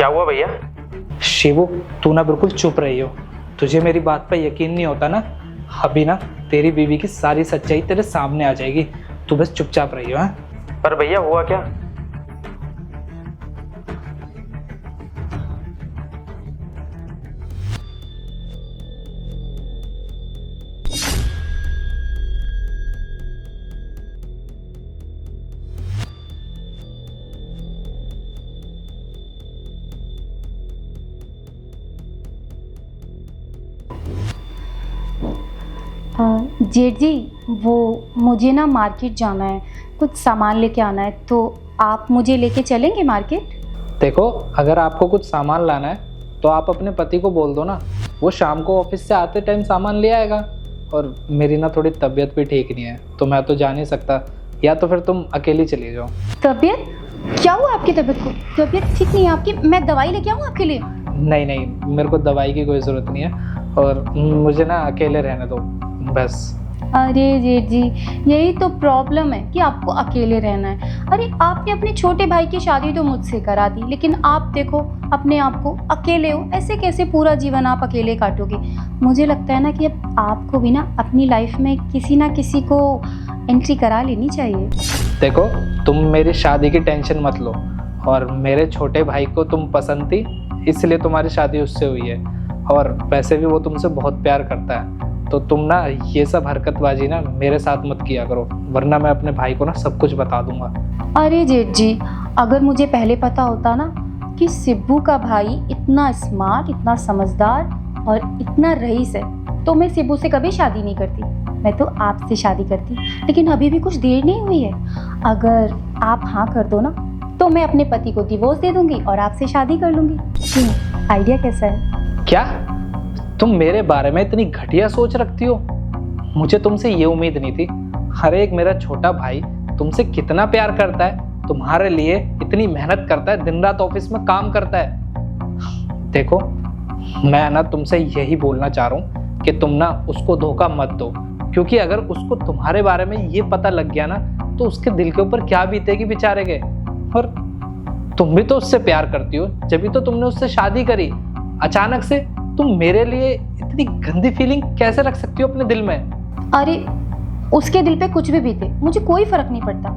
क्या हुआ भैया? शिवू, तू ना बिल्कुल चुप रही हो। तुझे मेरी बात पर यकीन नहीं होता ना, अभी ना तेरी बीवी की सारी सच्चाई तेरे सामने आ जाएगी। तू बस चुपचाप रही हो। हाँ, पर भैया हुआ क्या? जेठ जी, वो मुझे ना मार्केट जाना है, कुछ सामान लेके आना है, तो आप मुझे लेके चलेंगे मार्केट? देखो, अगर आपको कुछ सामान लाना है तो आप अपने पति को बोल दो ना, वो शाम को ऑफिस से आते टाइम सामान ले आएगा। और मेरी ना थोड़ी तबीयत भी ठीक नहीं है, तो मैं तो जा नहीं सकता, या तो फिर तुम अकेली चली जाओ। तबीयत? क्या हुआ आपकी तबीयत को? तबीयत ठीक नहीं है आपकी? मैं दवाई लेके आऊँ आपके लिए? नहीं नहीं, मेरे को दवाई की कोई ज़रूरत नहीं है, और मुझे ना अकेले रहने दो बस। अरे जेठ जी, यही तो प्रॉब्लम है कि आपको अकेले रहना है। अरे आपने अपने छोटे भाई की शादी तो मुझसे करा दी, लेकिन आप देखो अपने आप को अकेले हो। ऐसे कैसे पूरा जीवन आप अकेले काटोगे? मुझे लगता है ना कि अब आपको भी ना अपनी लाइफ में किसी ना किसी को एंट्री करा लेनी चाहिए। देखो, तुम मेरी शादी की टेंशन मत लो, और मेरे छोटे भाई को तुम पसंद थी इसलिए तुम्हारी शादी उससे हुई है, और वैसे भी वो तुमसे बहुत प्यार करता है। तो तुम ना ये सब हरकतबाजी ना मेरे साथ मत किया करो, वरना मैं अपने भाई को ना सब कुछ बता दूंगा। अरे जेठ जी, अगर मुझे पहले पता होता ना कि सिब्बू का भाई इतना स्मार्ट, इतना समझदार और इतना रईस है, तो मैं सिब्बू से कभी शादी नहीं करती, मैं तो आपसे शादी करती। लेकिन अभी भी कुछ देर नहीं हुई है। अगर आप हाँ कर दो ना, तो मैं अपने पति को डिवोर्स दे दूंगी और आपसे शादी कर लूंगी। आइडिया कैसा है? क्या तुम मेरे बारे में इतनी घटिया सोच रखती हो? मुझे तुमसे ये उम्मीद नहीं थी। हर एक मेरा छोटा भाई तुमसे कितना प्यार करता है, तुम्हारे लिए इतनी मेहनत करता है, दिन रात ऑफिस में काम करता है। देखो, मैं ना तुमसे यही बोलना चाह रहा हूँ कि तुम ना उसको धोखा मत दो, क्योंकि अगर उसको तुम्हारे बारे में ये पता लग गया ना, तो उसके दिल के ऊपर क्या बीतेगी बेचारे के। और तुम भी तो उससे प्यार करती हो, जब भी तो तुमने उससे शादी करी। अचानक से तुम मेरे लिए इतनी गंदी फीलिंग कैसे रख सकती हो अपने दिल में? अरे उसके दिल पे कुछ भी बीते, मुझे कोई फर्क नहीं पड़ता।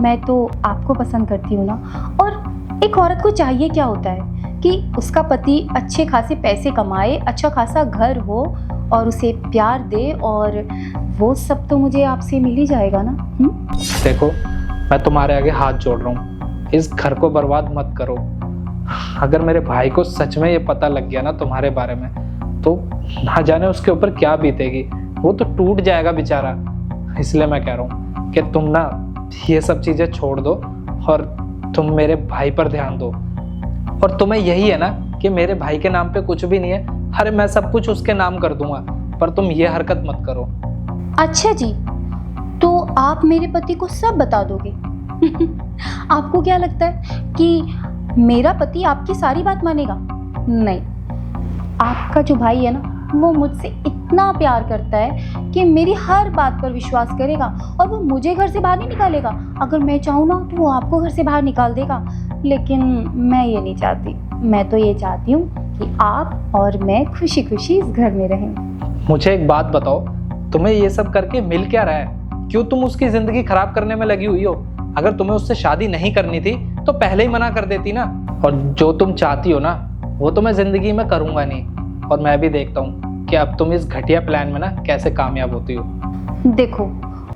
मैं तो आपको पसंद करती हूँ ना। और एक औरत को चाहिए क्या होता है कि उसका पति अच्छे खासे पैसे कमाए, अच्छा खासा घर हो और उसे प्यार दे, और वो सब तो मुझे आपसे मिल ही जाएगा ना। देखो, मैं तुम्हारे आगे हाथ जोड़ रहा हूँ, इस घर को बर्बाद मत करो। अगर मेरे भाई को सच में ये पता लग गया ना तुम्हारे बारे में, तो ना जाने उसके ऊपर क्या बीतेगी, वो तो टूट जाएगा बेचारा। इसलिए मैं कह रहा हूँ कि तुम ना ये सब चीजें छोड़ दो और तुम मेरे भाई पर ध्यान दो। और तुम्हें यही है ना कि मेरे भाई के नाम पे कुछ भी नहीं है, अरे मैं सब कुछ उसके नाम कर दूंगा, पर तुम ये हरकत मत करो। अच्छा जी, तो आप मेरे पति को सब बता दोगे? आपको क्या लगता है कि मेरा पति आपकी सारी बात मानेगा? नहीं, आपका जो भाई है ना, वो मुझसे इतना प्यार करता है कि मेरी हर बात पर विश्वास करेगा, और वो मुझे घर से बाहर नहीं निकालेगा। अगर मैं चाहूँ ना तो वो आपको घर से बाहर निकाल देगा, लेकिन मैं ये नहीं चाहती। मैं तो ये चाहती हूँ कि आप और मैं खुशी खुशी इस घर में रहें। मुझे एक बात बताओ, तुम्हें ये सब करके मिल क्या रहा है? क्यों तुम उसकी जिंदगी खराब करने में लगी हुई हो? अगर तुम्हें उससे शादी नहीं करनी थी तो पहले ही मना कर देती ना। और जो तुम चाहती हो ना, वो तो मैं जिंदगी में करूंगा नहीं, और मैं भी देखता हूँ कि अब तुम इस घटिया प्लान में ना कैसे कामयाब होती हो। देखो,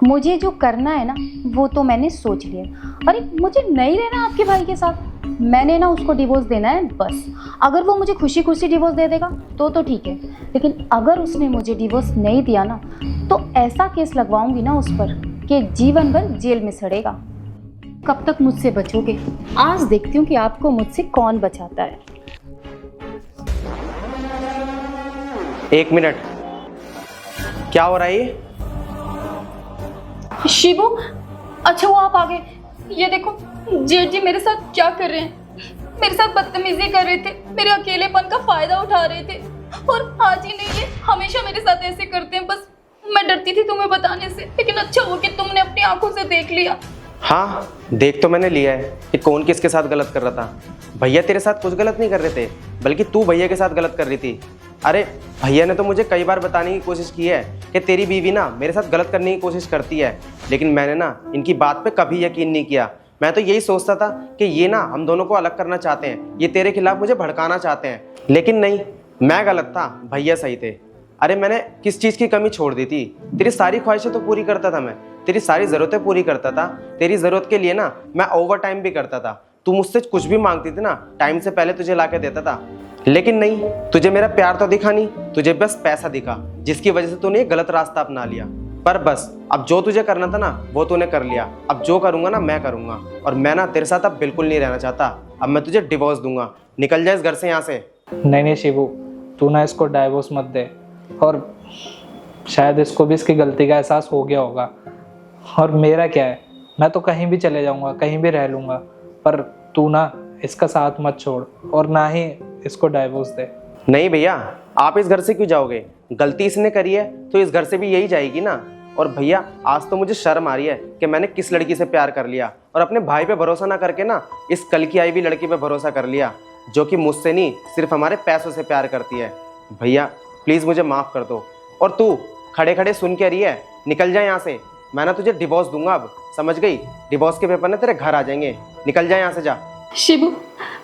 मुझे जो करना है ना वो तो मैंने सोच लिया। अरे मुझे नहीं रहना आपके भाई के साथ, मैंने ना उसको डिवोर्स देना है बस। अगर वो मुझे खुशी खुशी डिवोर्स दे देगा तो ठीक है, लेकिन अगर उसने मुझे डिवोर्स नहीं दिया ना, तो ऐसा केस लगवाऊंगी ना उस पर कि जीवन भर जेल में सड़ेगा। कब तक मुझसे बचोगे? आज देखती हूँ कि आपको मुझसे कौन बचाता है। 1 मिनट, क्या हो रहा है ये? शिवू, अच्छा वो आप आ गए। ये देखो जेठ जी मेरे साथ क्या कर रहे हैं। मेरे साथ बदतमीजी कर रहे थे, मेरे अकेलेपन का फायदा उठा रहे थे, और आज ही नहीं, ये हमेशा मेरे साथ ऐसे करते हैं। बस मैं डरती थी तुम्हें बताने से, लेकिन अच्छा हुआ कि तुमने अपनी आंखों से देख लिया। हाँ, देख तो मैंने लिया है कि कौन किसके साथ गलत कर रहा था। भैया तेरे साथ कुछ गलत नहीं कर रहे थे, बल्कि तू भैया के साथ गलत कर रही थी। अरे भैया ने तो मुझे कई बार बताने की कोशिश की है कि तेरी बीवी ना मेरे साथ गलत करने की कोशिश करती है, लेकिन मैंने ना इनकी बात पे कभी यकीन नहीं किया। मैं तो यही सोचता था कि ये ना हम दोनों को अलग करना चाहते हैं, ये तेरे खिलाफ मुझे भड़काना चाहते हैं, लेकिन नहीं, मैं गलत था, भैया सही थे। अरे मैंने किस चीज़ की कमी छोड़ दी थी? तेरी सारी ख्वाहिशें तो पूरी करता था मैं, तेरी सारी ज़रूरतें पूरी करता था। तेरी ज़रूरत के लिए ना मैं ओवर टाइम भी करता था। तू मुझसे कुछ भी मांगती थी ना, टाइम से पहले तुझे ला के देता था। लेकिन नहीं, तुझे मेरा प्यार तो दिखा नहीं, तुझे बस पैसा दिखा, जिसकी वजह से तूने ये गलत रास्ता अपना लिया। पर बस अब जो तुझे करना था ना वो तूने कर लिया। अब जो करूँगा ना मैं करूँगा, और मैं ना तेरे साथ अब बिल्कुल नहीं रहना चाहता। अब मैं तुझे डिवोर्स दूंगा, निकल जाए इस घर से, यहाँ से। नहीं शिबू, तू ना इसको डाइवोर्स मत दे। और शायद इसको भी इसकी गलती का एहसास हो गया होगा। और मेरा क्या है, मैं तो कहीं भी चले जाऊंगा, कहीं भी रह लूंगा, पर तू ना इसका साथ मत छोड़ और ना ही इसको डाइवोर्स दे। नहीं भैया, आप इस घर से क्यों जाओगे? गलती इसने करी है तो इस घर से भी यही जाएगी ना। और भैया आज तो मुझे शर्म आ रही है कि मैंने किस लड़की से प्यार कर लिया और अपने भाई पे भरोसा ना करके ना इस कल की आई हुई लड़की पे भरोसा कर लिया, जो कि मुझसे नहीं सिर्फ हमारे पैसों से प्यार करती है। भैया प्लीज़ मुझे माफ़ कर दो। और तू खड़े खड़े सुन के रही है, निकल जाए यहाँ से। मैं ना तुझे डिवोर्स दूंगा, अब समझ गई? डिवोर्स के पेपर ना तेरे घर आ जाएंगे, निकल जाए यहाँ से, जा। शिबू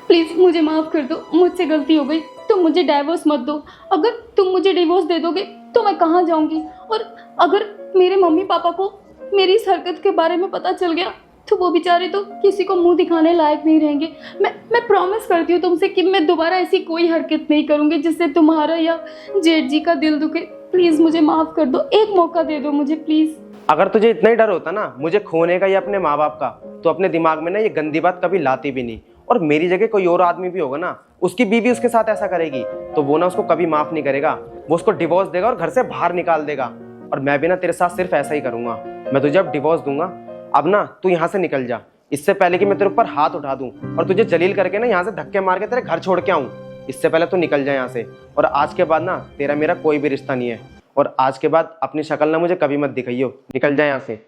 प्लीज़ मुझे माफ़ कर दो, मुझसे गलती हो गई। तुम मुझे डाइवोर्स मत दो। अगर तुम मुझे डिवोर्स दे दोगे तो मैं कहाँ जाऊँगी? और अगर मेरे मम्मी पापा को मेरी इस हरकत के बारे में पता चल गया तो वो बेचारे तो किसी को मुंह दिखाने लायक नहीं रहेंगे। मैं प्रॉमिस करती हूँ तुमसे कि मैं दोबारा ऐसी कोई हरकत नहीं करूँगी जिससे तुम्हारा या जेठ जी का दिल दुखे। प्लीज़ मुझे माफ़ कर दो, एक मौका दे दो मुझे प्लीज़। अगर तुझे इतना ही डर होता ना मुझे खोने का या अपने माँ बाप का, तो अपने दिमाग में ना ये गंदी बात कभी लाती भी नहीं। और मेरी जगह कोई और आदमी भी होगा ना, उसकी बीवी उसके साथ ऐसा करेगी तो वो ना उसको कभी माफ़ नहीं करेगा, वो उसको डिवोर्स देगा और घर से बाहर निकाल देगा। और मैं भी ना तेरे साथ सिर्फ ऐसा ही करूँगा। मैं तुझे अब डिवोर्स दूंगा। अब ना तू यहाँ से निकल जा, इससे पहले कि मैं तेरे ऊपर हाथ उठा दूं और तुझे जलील करके ना यहाँ से धक्के मार के तेरे घर छोड़ के आऊँ। इससे पहले तू निकल जा यहाँ से। और आज के बाद ना तेरा मेरा कोई भी रिश्ता नहीं है, और आज के बाद अपनी शक्ल ना मुझे कभी मत दिखाइयो, निकल जा यहाँ से।